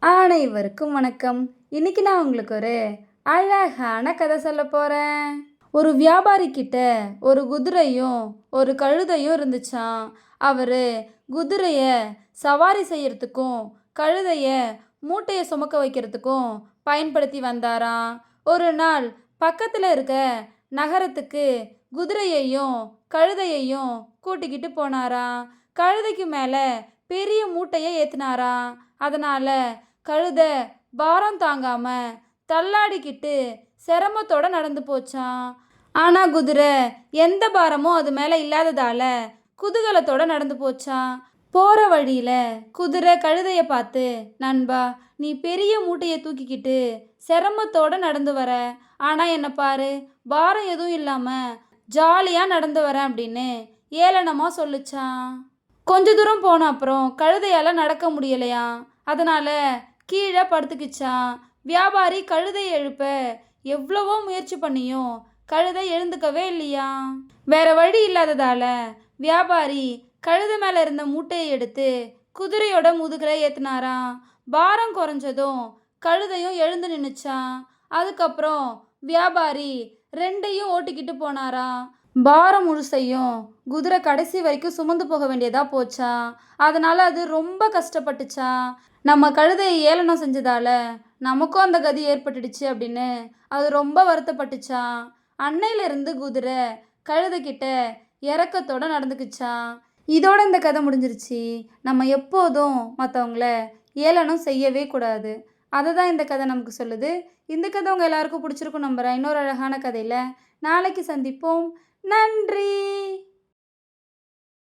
அனைவருக்கும் வணக்கம். இன்னைக்கு நான் உங்களுக்கு ஒரு அழகான கதை சொல்ல போறேன். ஒரு வியாபாரி கிட்ட ஒரு குதிரையும் ஒரு கழுதையும் இருந்துச்சாம். அவரு குதிரைய சவாரி செய்யறதுக்கும் கழுதைய மூட்டைய சுமக்க வைக்கிறதுக்கும் பயன்படுத்தி வந்தாராம். ஒரு நாள் பக்கத்துல இருக்க நகரத்துக்கு குதிரையையும் கழுதையையும் கூட்டிக்கிட்டு போனாராம். கழுதைக்கு மேல பெரிய மூட்டையை ஏத்தினாராம். அதனால கழுத பாரம் தாங்காம தள்ளாடிக்கிட்டு சிரமத்தோட நடந்து போச்சாம். ஆனா குதிரை எந்த பாரமும் அது மேல இல்லாததால குதூகலத்தோட நடந்து போச்சாம். போற வழியில குதிரை கழுதைய பார்த்து, நண்பா, நீ பெரிய மூட்டையை தூக்கிக்கிட்டு சிரமத்தோட நடந்து வர, ஆனா என்ன பாரு, பாரம் எதுவும் இல்லாம ஜாலியா நடந்து வரேன் அப்படின்னு ஏளனமா சொல்லுச்சான். கொஞ்ச தூரம் போன அப்புறம் கழுதையால நடக்க முடியலையாம். அதனால கீழே படுத்துக்கிச்சான். வியாபாரி கழுதையை எழுப்ப எவ்வளவோ முயற்சி பண்ணியும் கழுதை எழுந்துக்கவே இல்லையாம். வேற வழி இல்லாததால வியாபாரி கழுதை மேல இருந்த மூட்டையை எடுத்து குதிரையோட முதுகுல ஏத்தினாராம். பாரம் குறைஞ்சதும் கழுதையும் எழுந்து நின்னுச்சான். அதுக்கப்புறம் வியாபாரி ரெண்டையும் ஓட்டிக்கிட்டு போனாராம். பாரம் முழுசையும் குதிரை கடைசி வரைக்கும் சுமந்து போக வேண்டியதா போச்சாம். அதனால அது ரொம்ப கஷ்டப்பட்டுச்சாம். நம்ம கழுதையை ஏளனம் செஞ்சதால நமக்கும் அந்த கதி ஏற்பட்டுடுச்சு அப்படின்னு அது ரொம்ப வருத்தப்பட்டுச்சாம். அன்னையிலிருந்து குதிரை கழுதைக்கிட்ட இறக்கத்தோட நடந்துக்குச்சாம். இதோட இந்த கதை முடிஞ்சிருச்சு. நம்ம எப்போதும் மற்றவங்கள ஏளனம் செய்யவே கூடாது. அதை தான் இந்த கதை நமக்கு சொல்லுது. இந்த கதை உங்கள் எல்லாருக்கும் பிடிச்சிருக்கும் நம்புகிறேன். இன்னொரு அழகான கதையில் நாளைக்கு சந்திப்போம். நன்றி.